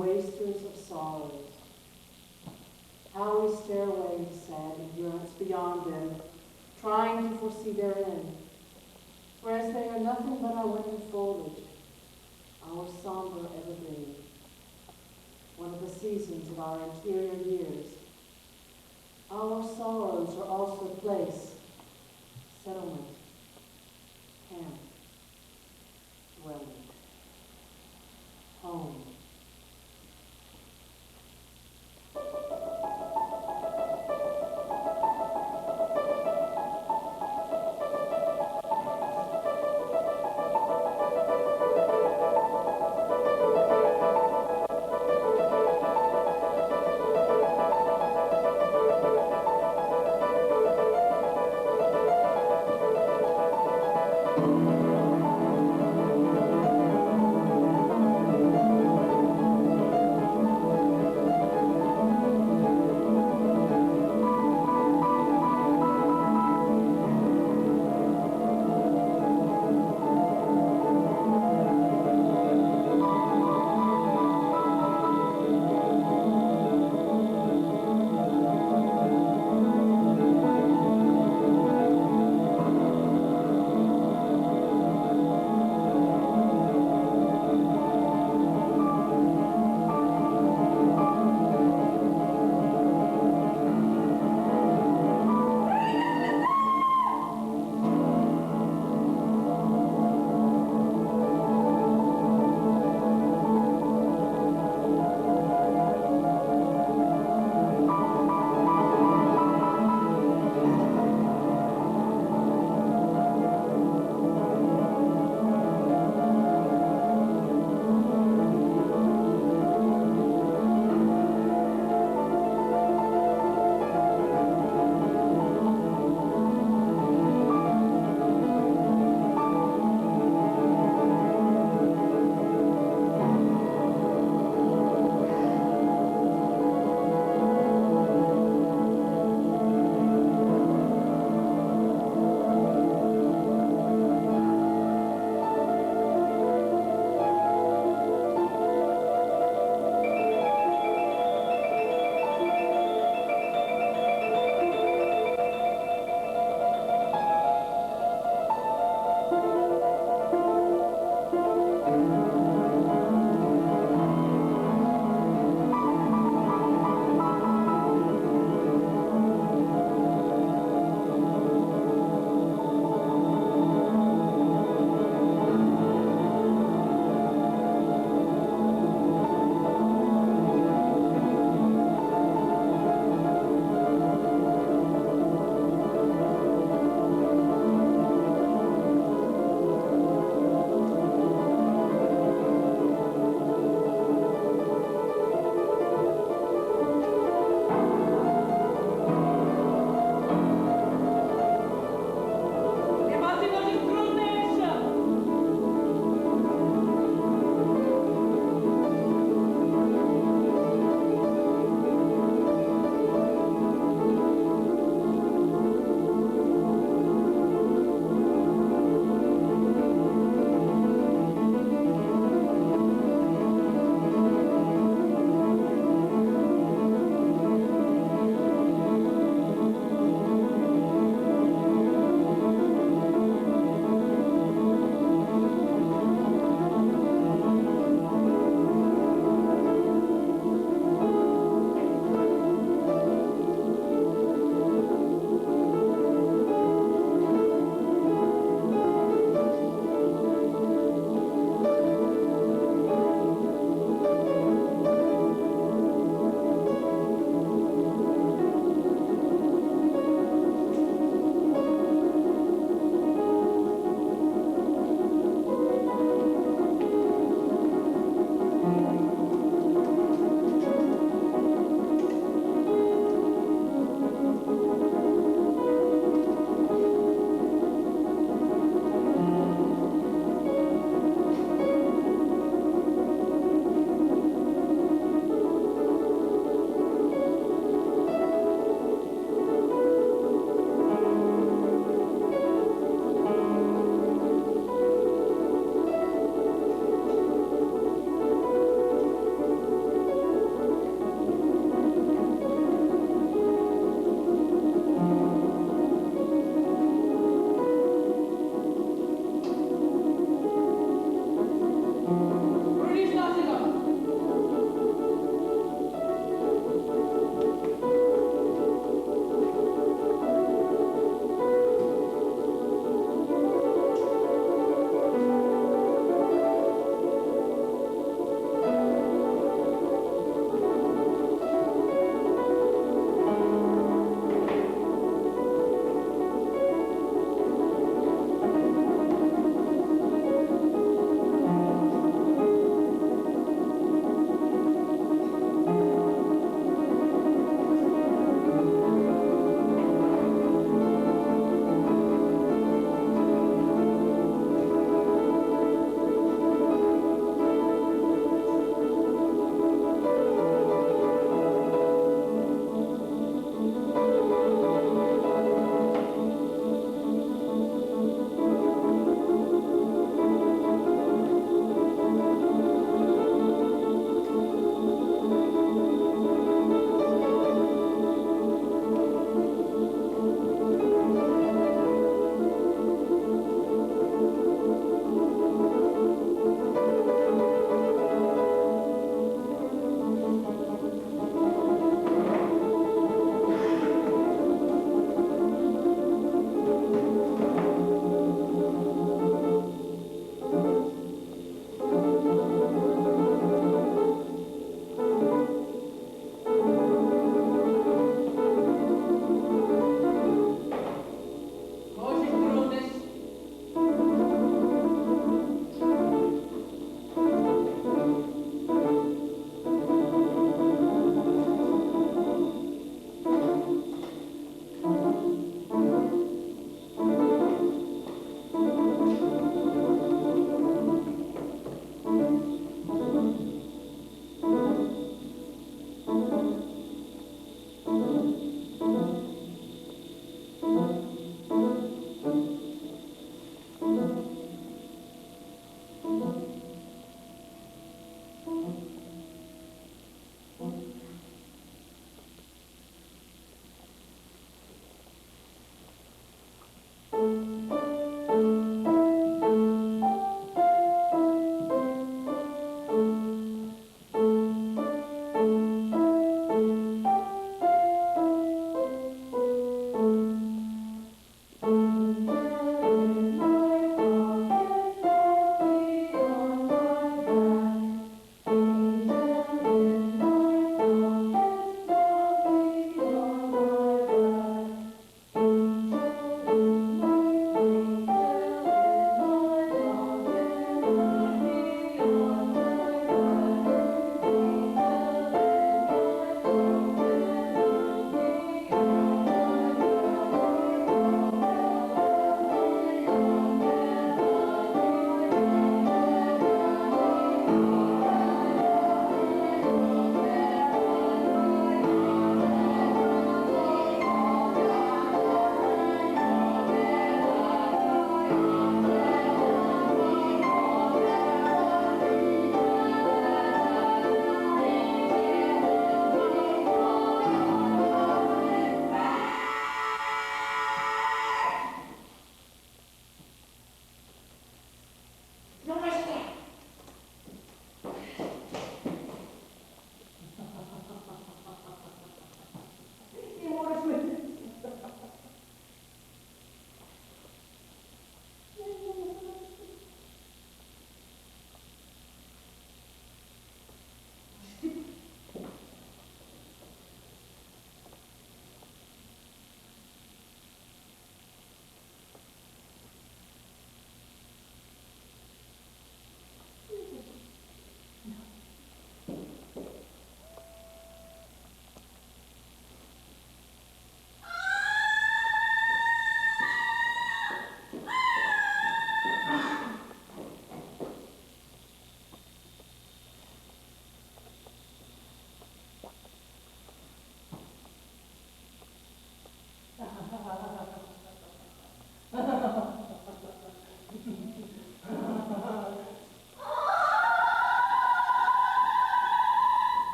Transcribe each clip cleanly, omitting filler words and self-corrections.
wasters of sorrows. How we stare away in sad endurance beyond them, trying to foresee their end, whereas they are nothing but our winter foliage, our somber evergreen, one of the seasons of our interior years. Our sorrows are also place, settlement, camp, dwelling, home.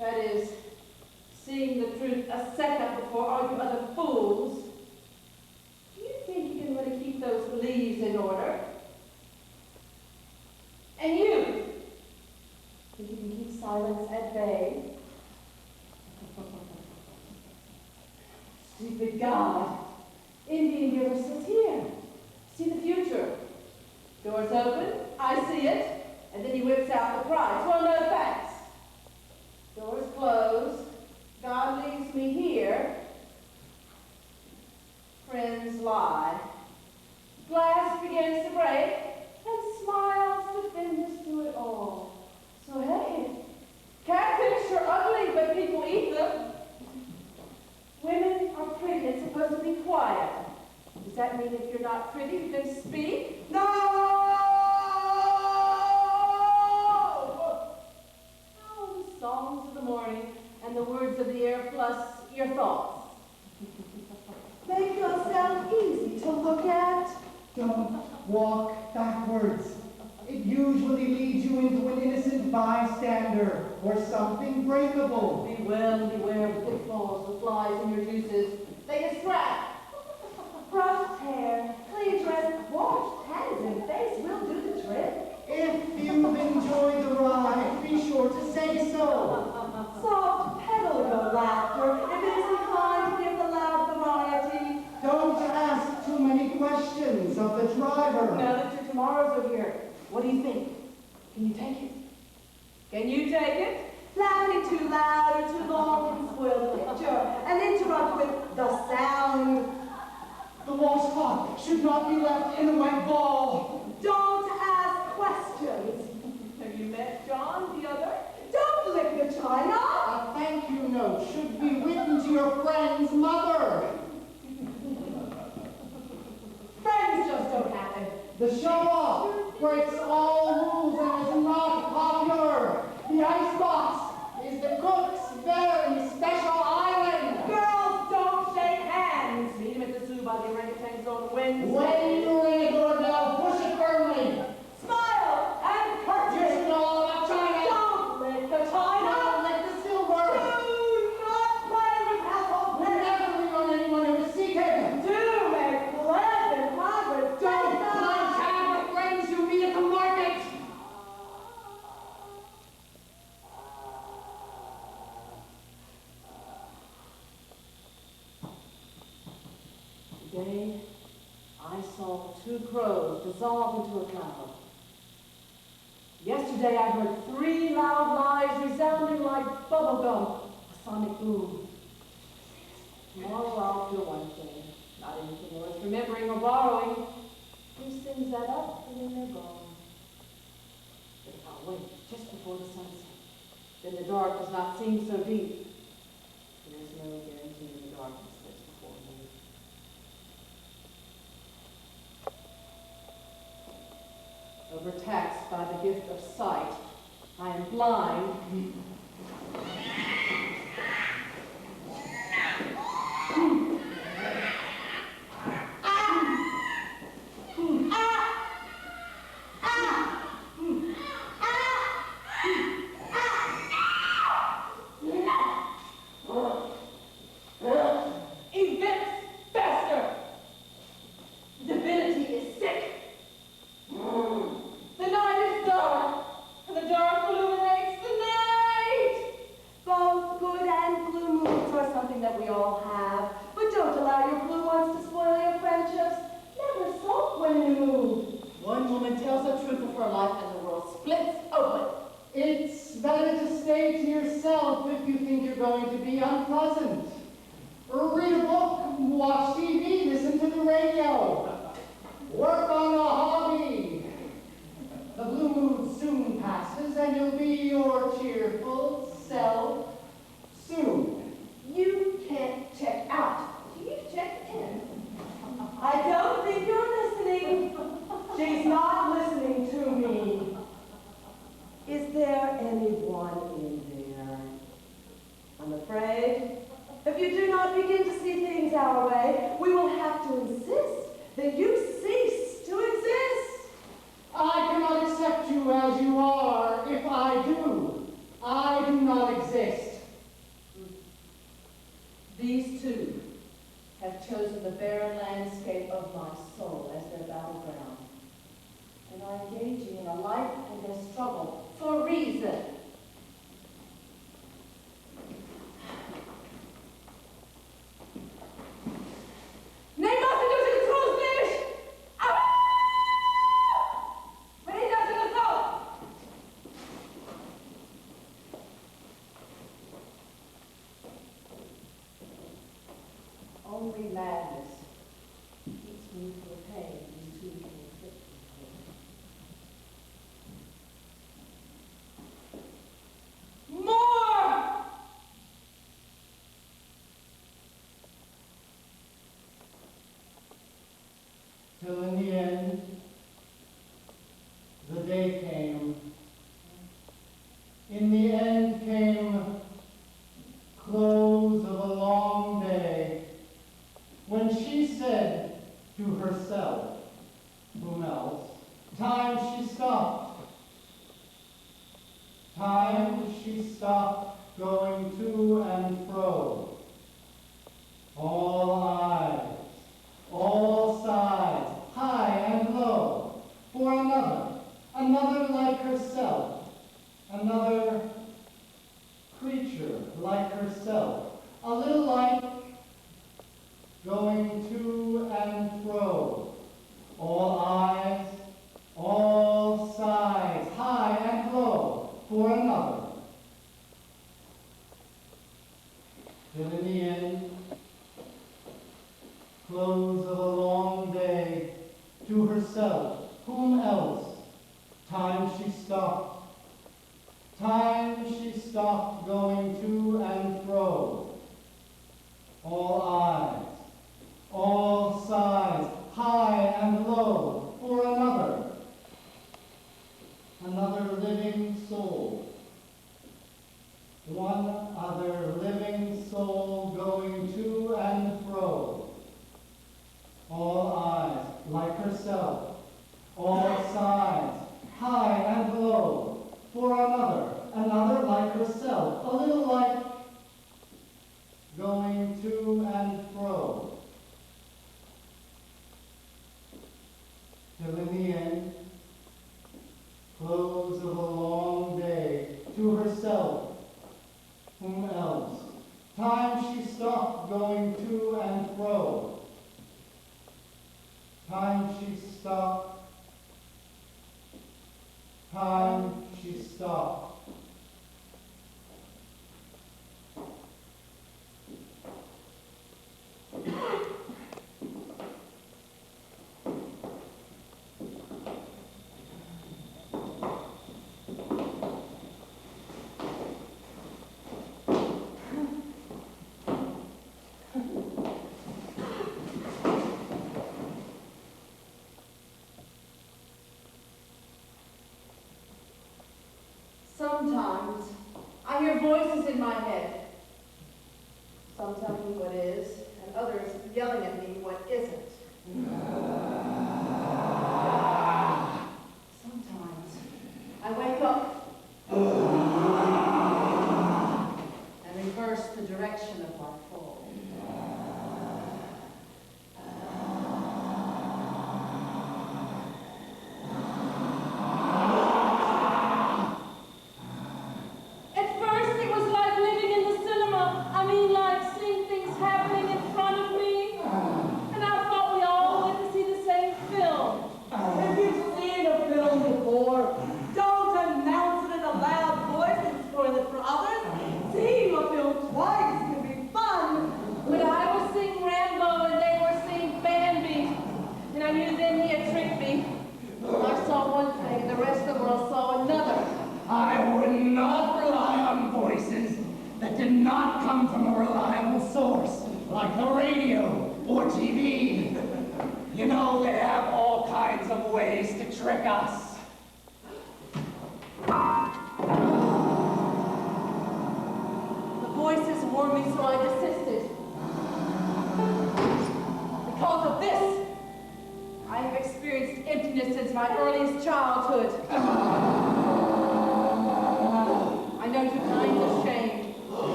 That is, seeing the truth a second before all you other fools. Do you think you can really keep those leaves in order? And you? Think you can keep silence at bay? Stupid God. Indian giver sits here. See the future. Doors open, I see it, and then he whips out the prize. Well, no thanks. Doors close. God leaves me here. Friends lie. Glass begins to break, and smiles defend us through it all. So hey, catfish are ugly, but people eat them. Women are pretty and supposed to be quiet. Does that mean if you're not pretty, you can speak? No! Oh, the songs of the morning and the words of the air plus your thoughts. Make yourself easy to look at. Don't walk backwards. It usually leads you into an innocent bystander or something breakable. Beware of the pitfalls, the flies in your juices. They distract. Brushed hair, clean dress, washed hands and face will do the trick. If you've enjoyed the ride, be sure to say so. Soft pedal your laughter if it is inclined to give the loud variety. Don't ask too many questions of the driver. Now that your tomorrows are here, what do you think? Can you take it? Can you take it? Laughing too loud or too long can spoil the picture and interrupt with the sound. The lost clock should not be left in a wet ball. Don't ask questions. Have you met John, the other? Don't lick the china. A thank you note should be written to your friend's mother. Friends just don't happen. The show-off breaks all rules and is not popular. The icebox is the cook's very special island. Girls don't shake hands. Meet him at the zoo by the orangutan's own Wednesday. When you ring a doorbell, push it firmly. Smile and You curtsy. should know all about China. Don't lick the china. Don't lick the silver. Do not play with household We pets. never lean on anyone who is seated. Do make pleasant conversation. Don't play tag with friends you meet at the market. Today, I saw 2 crows dissolve into a cloud. Yesterday, I heard 3 loud lies resounding like bubblegum, a sonic boom. Tomorrow, I'll feel one thing, not anything worth remembering or borrowing. Who sings that up, and then they're gone. But if I wait just before the sunset, then the dark does not seem so deep. There's no guarantee in the darkness that's before me. Overtaxed by the gift of sight, I am blind. Events faster! Divinity is sick! The night is dark, and the dark illuminates the night! Both good and blue moods are something that we all have. But don't allow your blue ones to spoil your friendships. Never sulk when you move. One woman tells the truth of her life, and the world splits open. It's better to stay to yourself if you think you're going to be unpleasant. Or read a book, watch TV, listen to the radio. Work on a hobby. The blue mood soon passes and you'll be your cheerful self soon. You can't check out. You check in. I don't think you're listening. She's not listening to me. Is there anyone in there? I'm afraid if you do not begin to see things our way, we will have to insist that you cease to exist. I cannot accept you as you are if I do. I chosen the barren landscape of my soul as their battleground, and are engaging in a life and a struggle for reason. Only madness keeps me from pain into the more! Till in the end, the day came. In the end came close of a long day, when she said to herself, whom else, time she stopped. Time she stopped going to and fro. All eyes, all sides, high and low, for another like herself, another creature like herself, a little like going to and fro, all eyes, all sides, high and low, for another. Till in the end, close of a long day, to herself, whom else, time she stopped. Time she stopped going to and fro, all eyes, all sides, high and low, for another living soul. One other living soul going to and fro. All eyes, like herself, all sides, high and low, for another like herself, a little like going to and fro. Till in the end, close of a long day, to herself, whom else, time she stopped going to and fro. Time she stopped. Time she stopped. Sometimes I hear voices in my head. Some tell me what is, and others yelling at me what isn't. Sometimes I wake up and reverse the direction of my fall.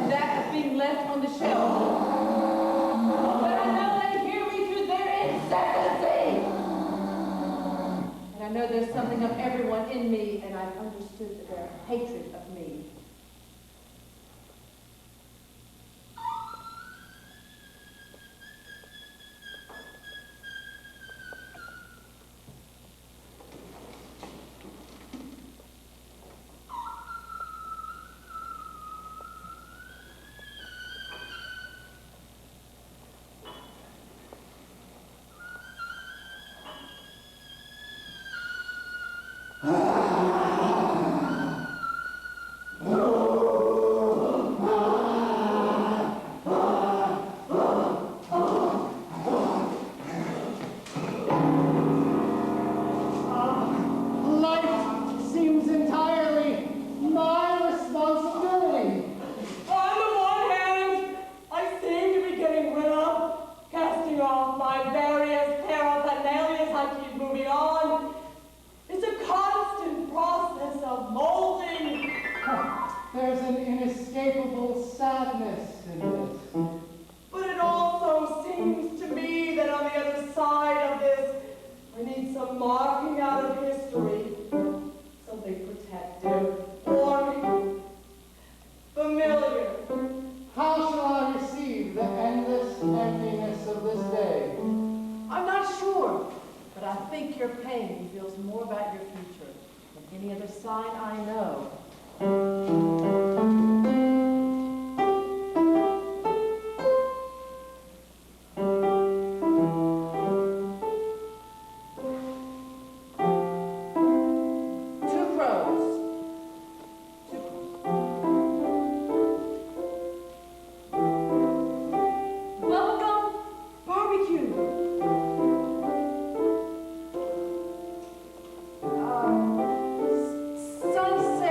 That of being left on the shelf. something of everyone in me, and I've understood their hatred of me. Sunset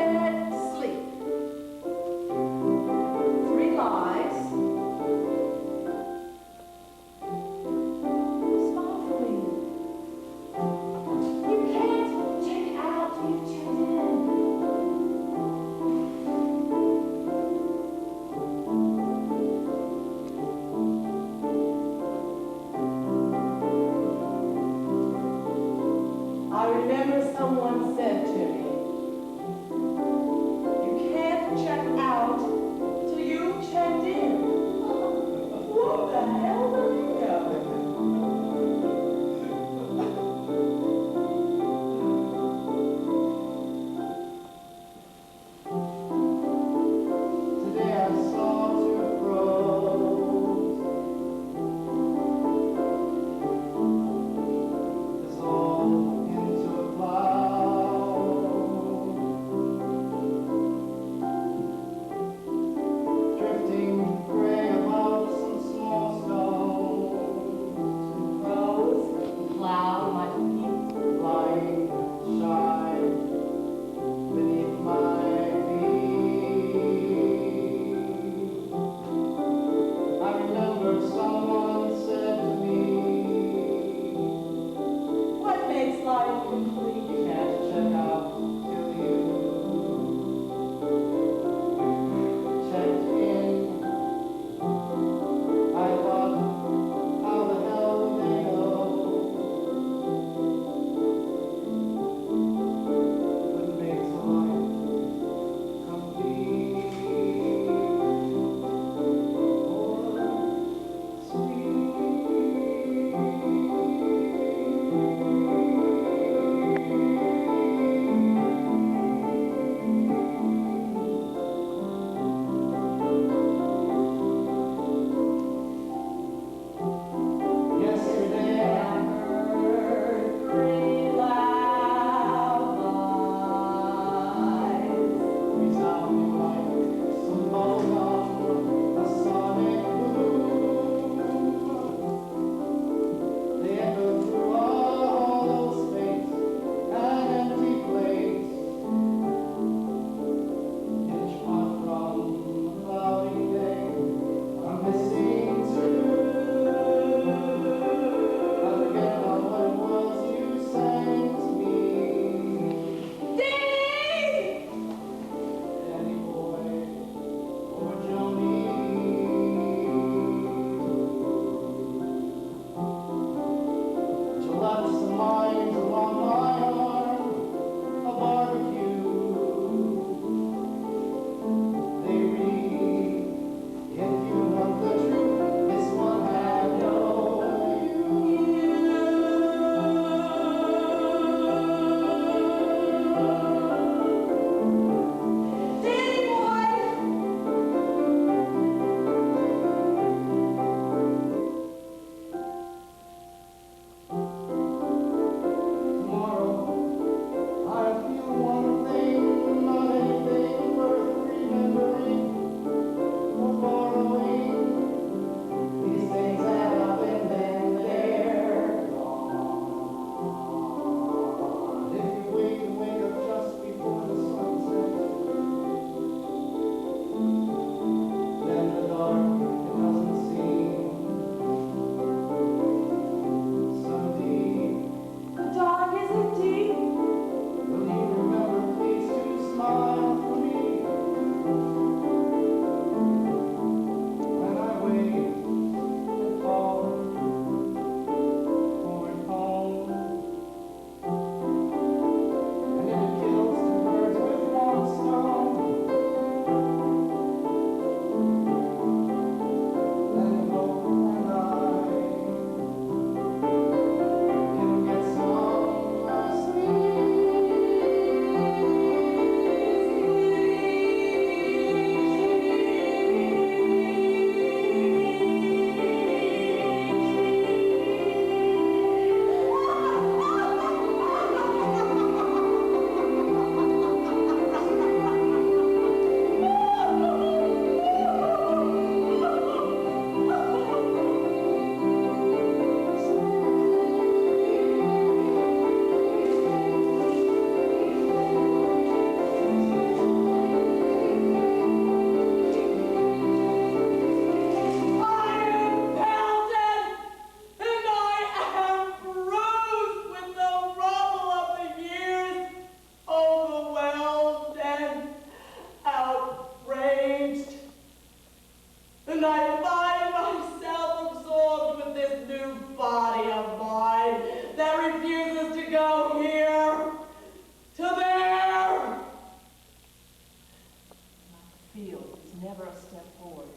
feel is never a step forward,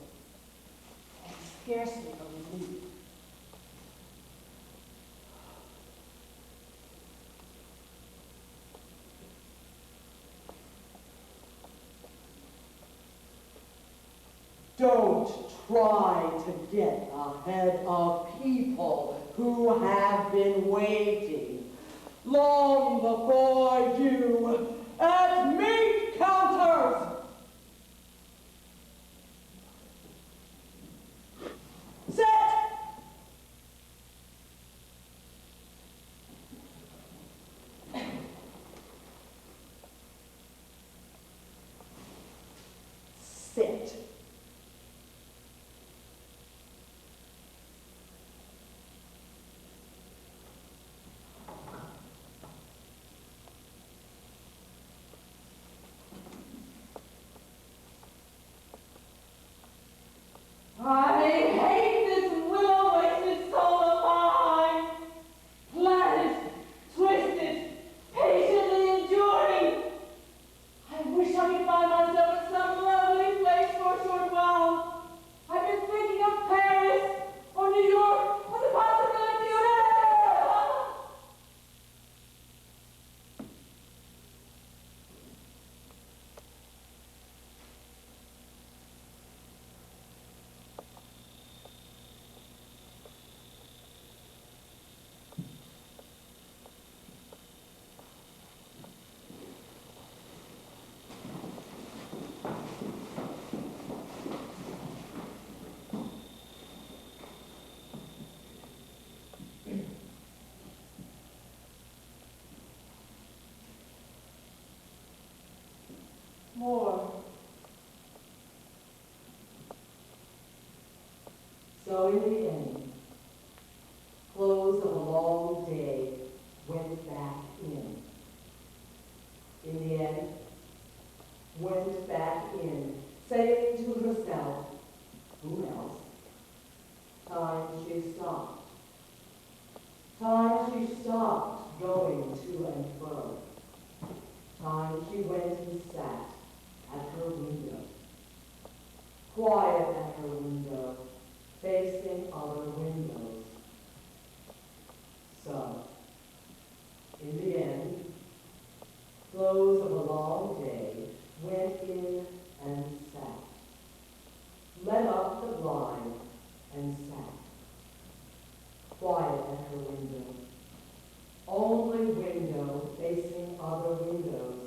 and scarcely a relief. Don't try to get ahead of people who have been waiting long before you at meat counters. Sit! Sit. I hate this willow-wasted soul of mine. Planted, twisted, patiently enduring. I wish I could find myself at some lovely place for a short while. I've been thinking of Paris or New York or the possibility of More. So in the end, close of a long day, went back in. In the end, went back in, saying to herself, who else? Time she stopped. Time she stopped going to and fro. Time she went and sat at her window. Quiet at her window, facing other windows. So, in the end, close of a long day, went in and sat. Let up the blind and sat. Quiet at her window. Only window facing other windows.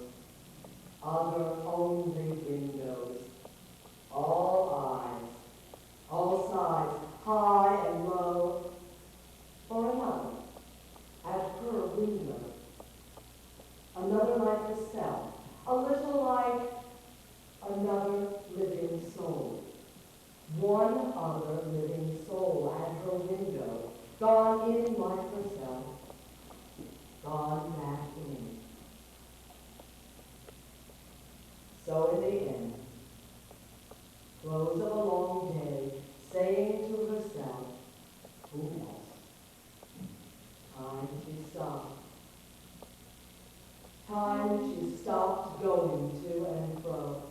Other only windows. All eyes. All sides, high and low. For another, at her window. Another like herself. A little like another living soul. One other living soul at her window. Gone in like herself. Gone back in. So in the end, close of a long day, saying to herself, who else? Time she stopped. Time she stopped going to and fro.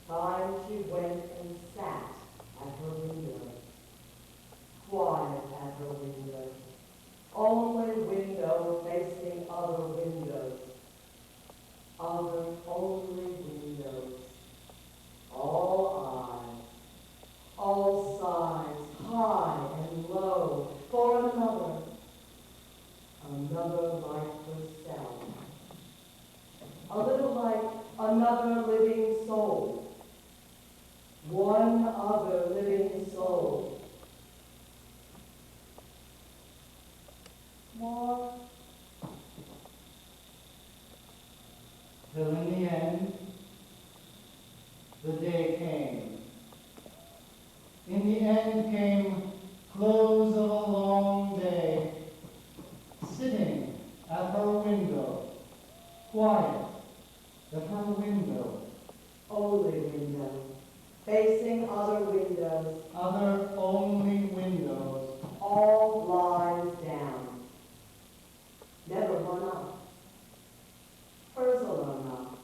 Time she went and sat at her window. Quiet at her window. Only window facing other windows. Other only windows. All eyes. All sides, high and low. For another. Another like herself. A little like another living soul. One other living soul. More. Till in the end, the day came. In the end came close of a long day, sitting at her window, quiet at her window. Only window. Facing other windows. Other only windows. All blinds down. Never one up. Hers alone up.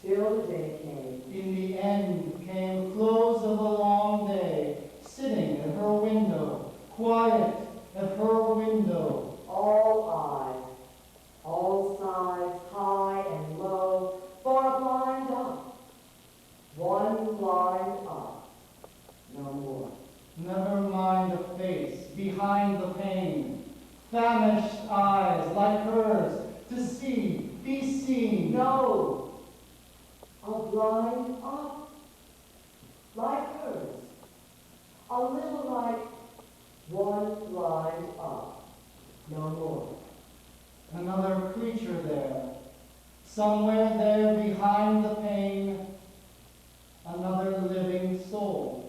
Till the day they came. In the end came close of a long day, sitting at her window, quiet at her window. All eyes, all sides, high and low, for a blind up. One blind up, no more. Never mind a face behind the pane, famished eyes like hers, to see, be seen. No, a blind up, like hers, a little like one blind up, no more. Another creature there, somewhere there behind the pane, another living soul.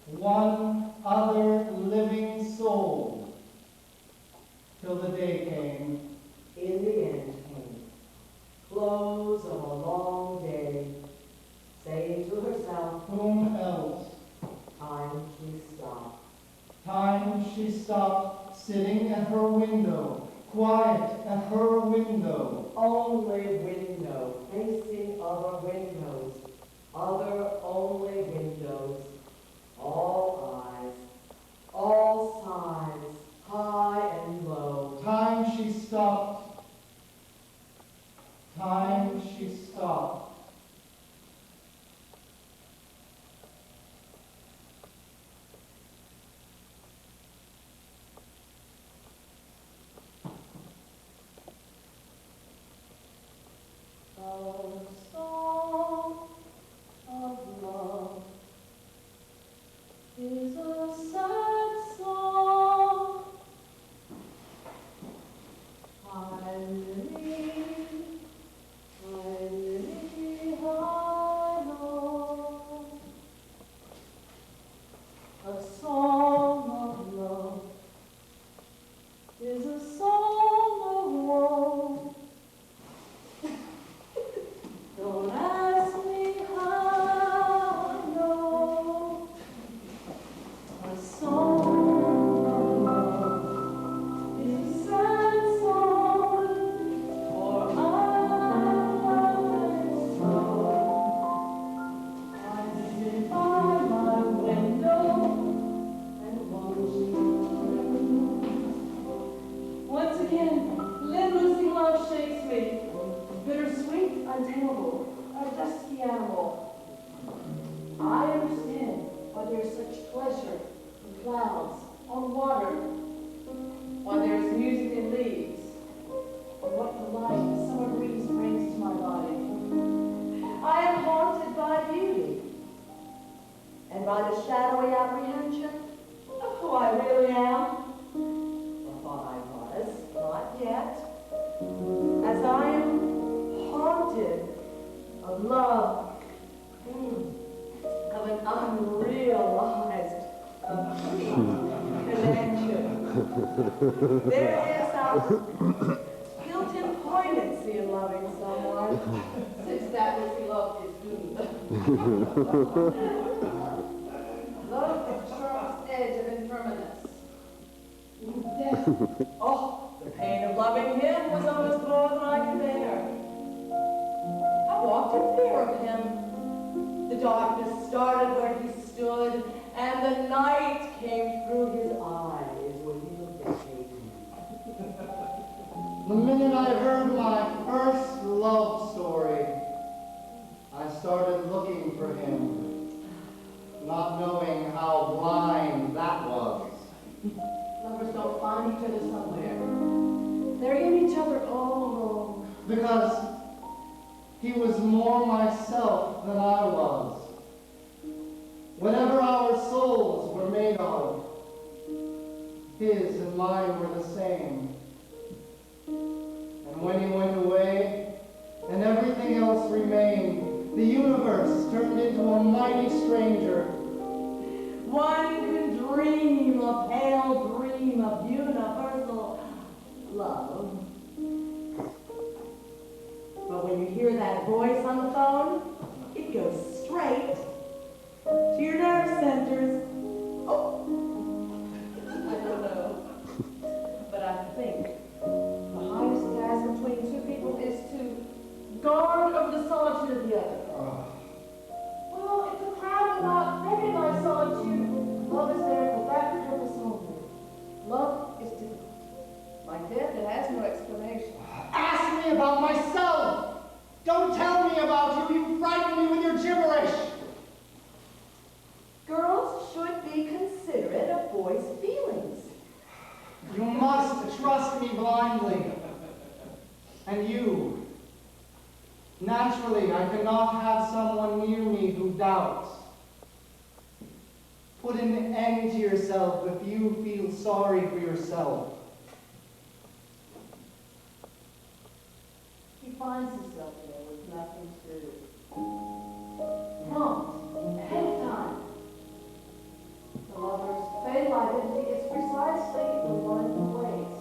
One other living soul, till the day came. In the end came, close of a long day, saying to herself, Whom else? time she stopped. Time she stopped, sitting at her window, quiet at her window. Only window, facing other windows, other only windows, all eyes, all sides, high and low. Time she stopped. Time she stopped. A song of love is a sad song. I really know. A song of love is a song of woe. Don't ask me how I know. A song of love is a sad song, for I am so. I sit by my window and watch you. Once again, limitlessly love shakes me. Bittersweet, untamable, a dusky animal. I understand why there's such pleasure in clouds, on water, why there's music in leaves, or what delight the summer breeze brings to my body. I am haunted by beauty, and by the shadowy apprehension of who I really am, or thought I was, not yet, as I am haunted of love, of an unrealized, complete connection. There is a built-in poignancy in loving someone, Since that which we love is good. Love is the sharpest edge of infirmities. Death. oh, the pain of loving him was almost more than I could bear. I walked in fear of him. The darkness started where he stood, and the night came through his eyes when he looked at me. The minute I heard my first love story, I started looking for him, not knowing how blind that was. Lovers don't find each other somewhere. They're in each other all alone. Because he was more myself than I was. Whatever our souls were made of, his and mine were the same. And when he went away, and everything else remained, the universe turned into a mighty stranger. One can dream a pale dream of universal love. But when you hear that voice on the phone, it goes straight to your nerve centers. Oh, I don't know. But I think the highest gas between two people is to guard over the solitude of the other. Well, if the crowd will not recognize solitude, love is there for that purpose only. Love is difficult. Like death, it has no explanation. Ask me about myself! Don't tell me about you! You frighten me with your gibberish! Girls should be considerate of boys' feelings. You must trust me blindly. And you. Naturally, I cannot have someone near me who doubts. Put an end to yourself if you feel sorry for yourself. He finds himself there with nothing to do. Prompt, ahead of time. The lover's fatal identity is precisely the one he waits.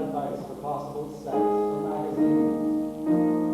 Advice for possible sex for magazines.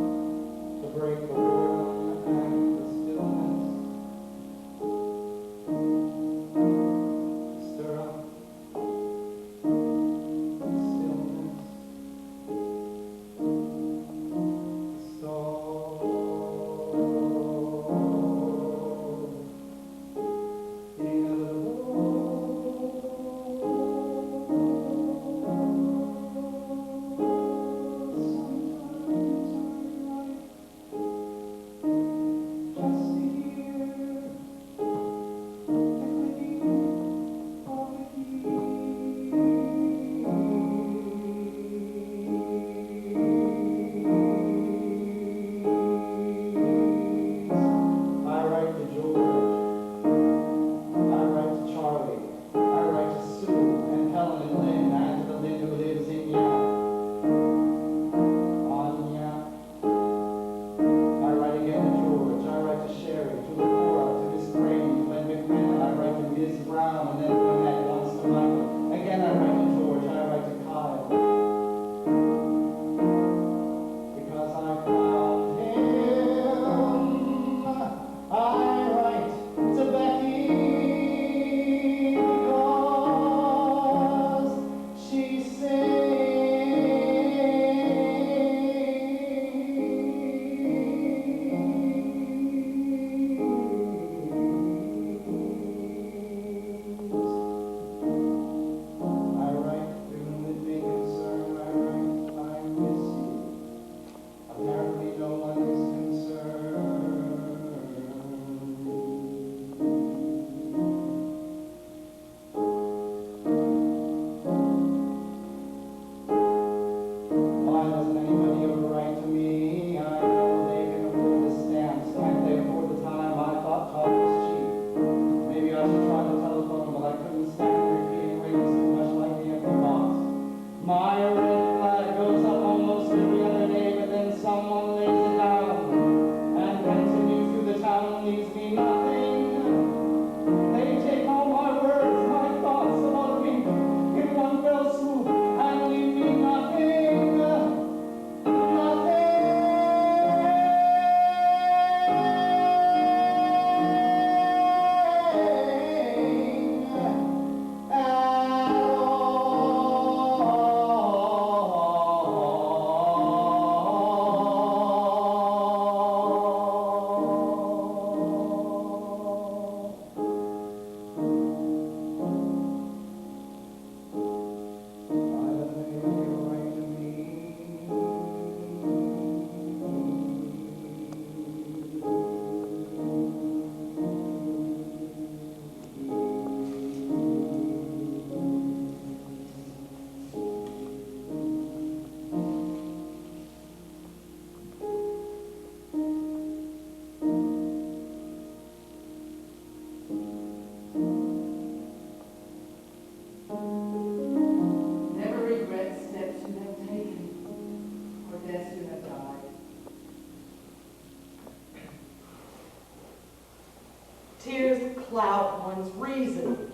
one's reason.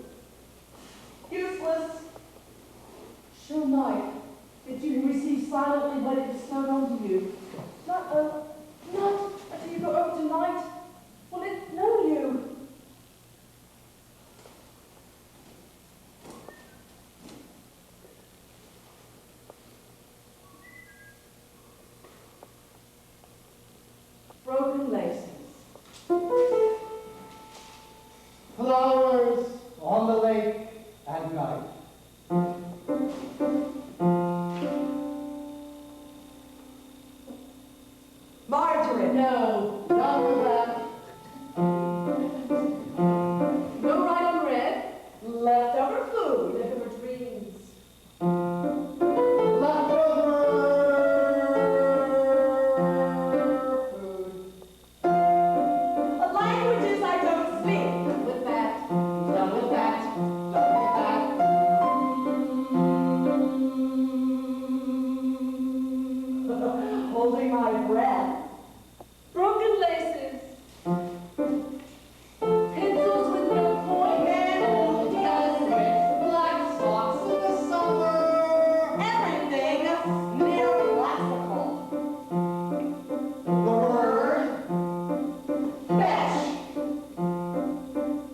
Useless. Sure might. Did you receive silently what it bestowed onto you? Not until you go over tonight. Will it know you? Broken laces. Flowers on the lake at night. Margarine. No. Done with that. No right on red. Leftover food. Leftover dreams. Languages I don't speak. With that. Done with that. Done with that. Holding my breath. Broken laces. Pencils with no point. And With black socks in the summer. everything neoclassical. The word Fetch.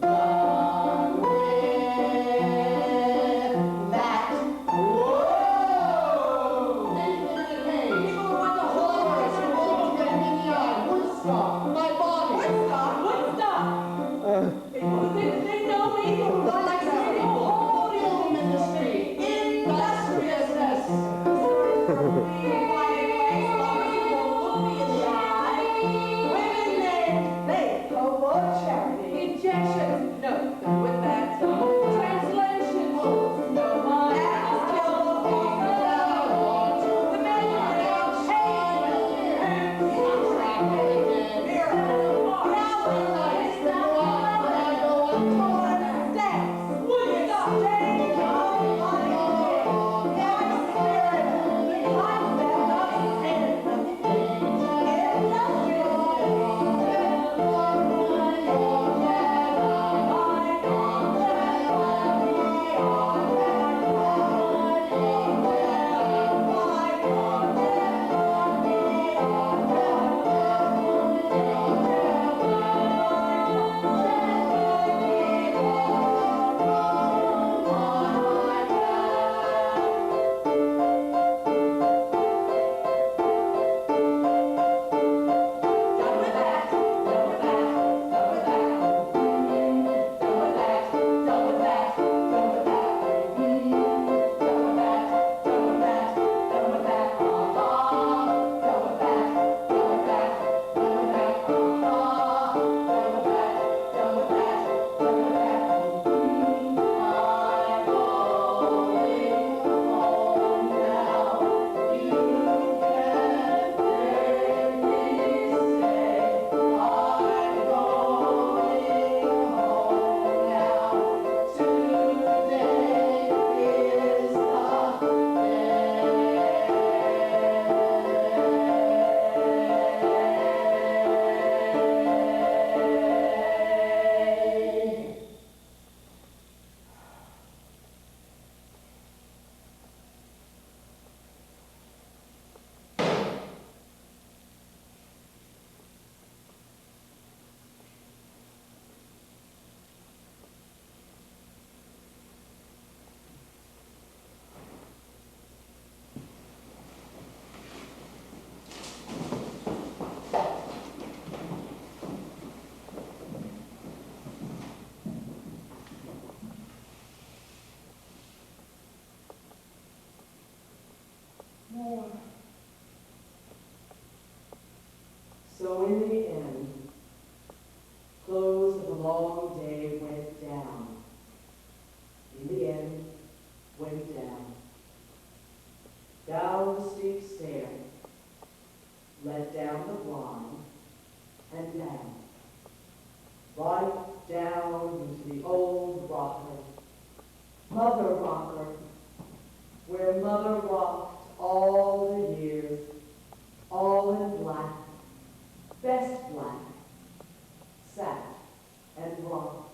done with that. Whoa! People who went to Flowers Hollywood. won't get me in the eye. Woodstock, my body. Woodstock. People who think they know me, people who don't like some people. Film industry. Industriousness. Quiet place, lovers who won't look me in the eye. Women named Beck, hope or charity. Injections. No. Done with that. Translation. No. Animals killed before the men are now chained. Miracle. Galvanized. Torn stamps. Woodstock. Change of life. God's spirit. The concept of sin. Done with that. Done with that. Done with that. Done with that. Done with that. Done with that. Done with that. Done with that. Done with that. Done with that. Done with that. Done with that. Done with that. Done with that. Done with that. I'm going home now. You can hear me say, I'm going home now. Today is the day. More. So in the end, close of the long day went down. In the end, went down. Down the steep stair, led down the blind, and down. Right down into the old rocker, Mother Rocker, where Mother rocked all the years, all in black, best black, sat and rocked,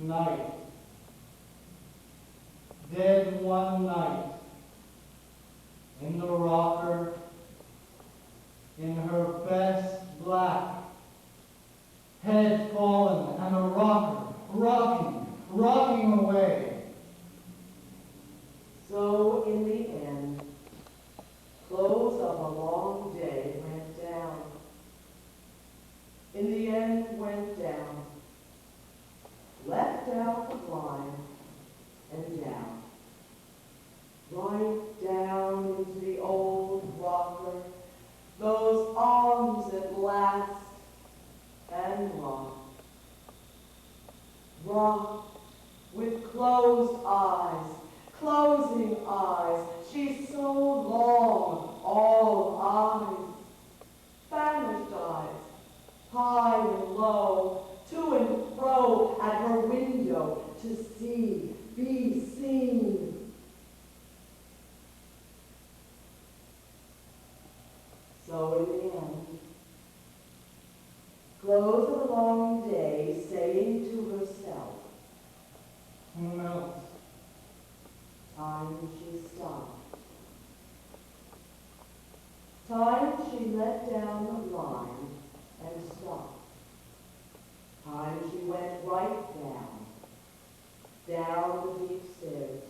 Night. Dead one night. In the rocker, in her best black, head fallen, and a rocker, rocking away. So in the end, close of a long day went down. In the end went down, left out the blind and down. Right down into the old rocker, those arms at last, and rock. Rock with closed eyes, closing eyes. She's so long, all eyes, famished eyes, high and low, to and fro at her window to see, be seen. So in the end, close of a long day, saying to herself, Who knows? time she stopped. Time she let down the blind and stopped. Time she went right down the deep stairs.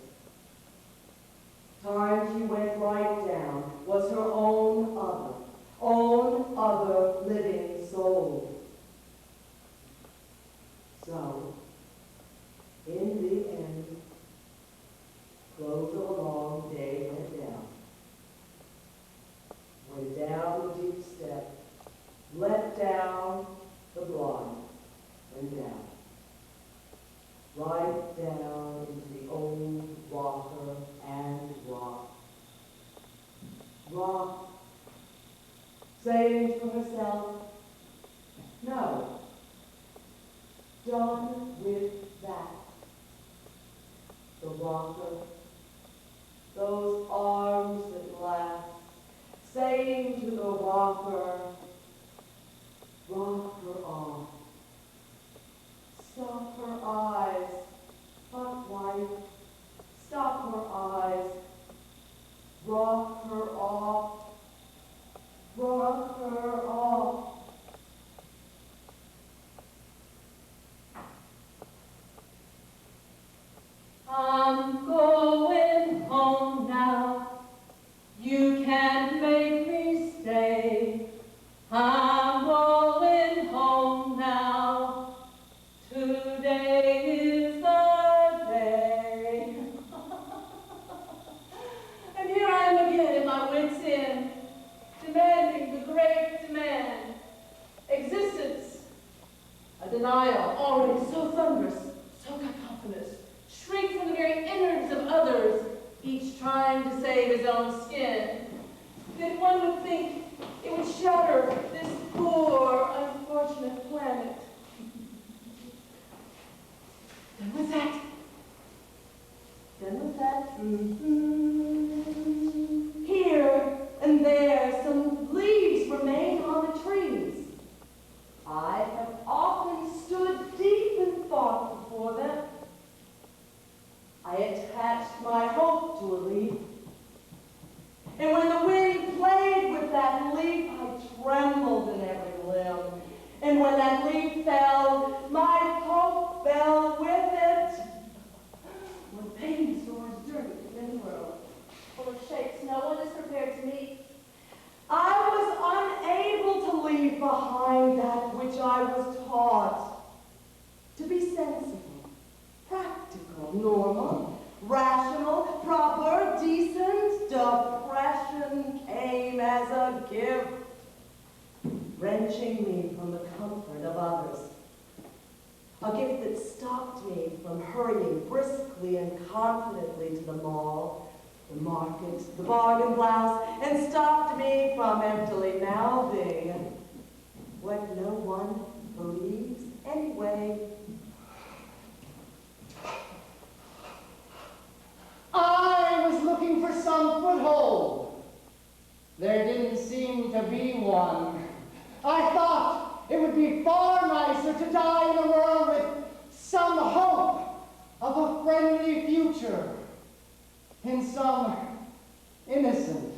Time she went right down was her own other living soul. So, in the end, close of a long day went down the deep step, let down the blind, and down, right down into the old rocker and rock, saying to herself, no, done with that. The rocker, those arms that laugh, saying to the rocker, rock her off. Stop her eyes, hot wife, stop her eyes, rock her off, rock her off. I'm going home now. You can't make me stay. I'm going home now. Today is the day. And here I am again in my wits' end, demanding the great demand. Existence. A denial already so thunderous, so cacophonous, shriek from the very innards of others, each trying to save his own skin, that one would think it would shatter this poor, unfortunate planet. Then was that. Here and there, some leaves remain on the trees. I have often stood deep in thought before them. I attached my hope to a leaf. And when the wind played with that leaf, I trembled in every limb. And when that leaf fell, my hope fell with it. When pain soars dirty within the world, full of shapes no one is prepared to meet, I was unable to leave behind that which I was taught to be sensible, practical, normal, rational, proper, decent. Depression came as a gift, wrenching me from the comfort of others. A gift that stopped me from hurrying briskly and confidently to the mall, the market, the bargain blouse, and stopped me from emptily mouthing what no one believes anyway. I was looking for some foothold. There didn't seem to be one. I thought it would be far nicer to die in the world with some hope in some innocent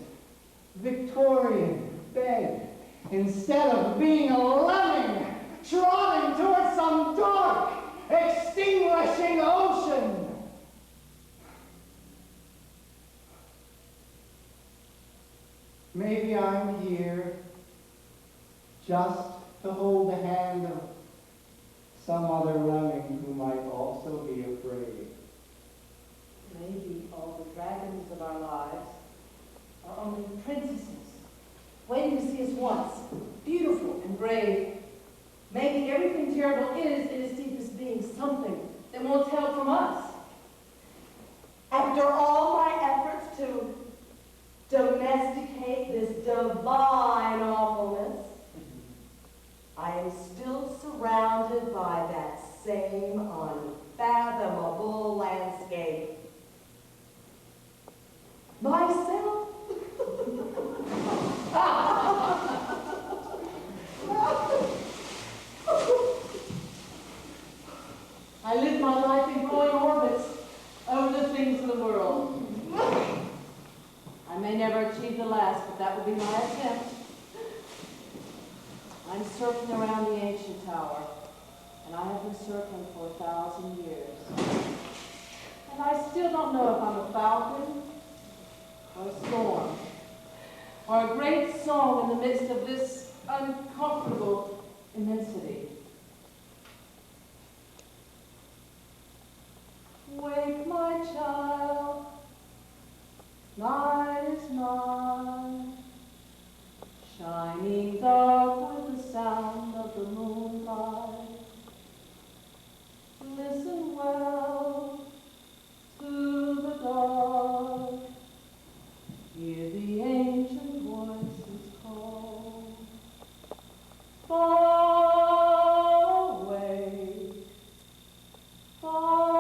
Victorian bed, instead of being a lemming trotting towards some dark, extinguishing ocean. Maybe I'm here just to hold the hand of some other lemming who might also be afraid. Maybe all the dragons of our lives are only princesses, waiting to see us once, beautiful and brave. Maybe everything terrible is, in its deepest being, something that won't tell from us. After all my efforts to domesticate this divine awfulness, I am still surrounded by that same unfathomable landscape. Myself. I live my life in growing orbits over the things of the world. I may never achieve the last, but that will be my attempt. I'm circling around the ancient tower, and I have been circling for 1,000 years. And I still don't know if I'm a falcon, or a storm, or a great song in the midst of this uncomfortable immensity. Wake, my child, night is nigh, shining dark with the sound of the moonlight. Listen well to the dark, hear the ancient voices call. Far away, far